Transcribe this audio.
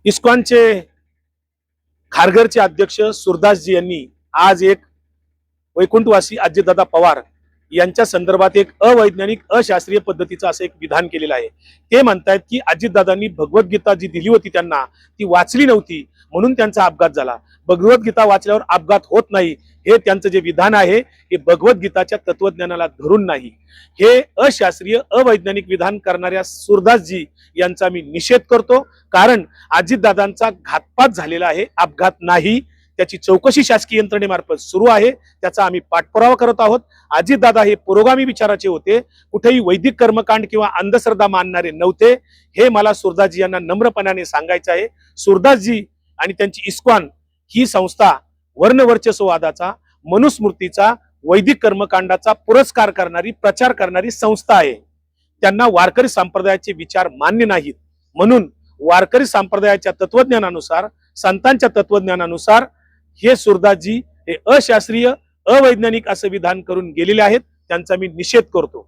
इस्कॉनचे खारघरचे अध्यक्ष सुरदासजी यांनी आज एक वैकुंठवासी अजितदादा पवार यांच्या संदर्भात एक अवैज्ञानिक अशास्त्रीय पद्धतीचं असं एक विधान केलेलं आहे। ते म्हणतायत की अजितदादांनी भगवद्गीता जी दिली होती त्यांना ती वाचली नव्हती म्हणून त्यांचा अपघात झाला। भगवद्गीता वाचल्यावर अपघात होत नाही हे त्यांचं जे विधान आहे हे भगवद्गीताच्या तत्वज्ञानाला धरून नाही। हे अशास्त्रीय अवैज्ञानिक विधान करणाऱ्या सुरदासजी यांचा मी निषेध करतो, कारण अजितदादांचा घातपात झालेला आहे, अपघात नाही। त्याची चौकशी शासकीय यंत्रणेमार्फत सुरू आहे, त्याचा आम्ही पाठपुरावा करत आहोत। अजितदादा हे पुरोगामी विचाराचे होते, कुठेही वैदिक कर्मकांड किंवा अंधश्रद्धा मानणारे नव्हते, हे मला सुरदासजी यांना नम्रपणाने सांगायचं आहे। सुरदासजी आणि त्यांची इस्कॉन ही संस्था वर्णवर्चस्ववादाचा, मनुस्मृतीचा, वैदिक कर्मकांडाचा पुरस्कार करणारी, प्रचार करणारी संस्था आहे। त्यांना वारकरी संप्रदायाचे विचार मान्य नाहीत, म्हणून वारकरी संप्रदायाच्या तत्वज्ञानानुसार, संतांच्या तत्वज्ञानानुसार हे सुरदासजी हे अशास्त्रीय अवैज्ञानिक असं विधान करून गेलेले आहेत, त्यांचा मी निषेध करतो।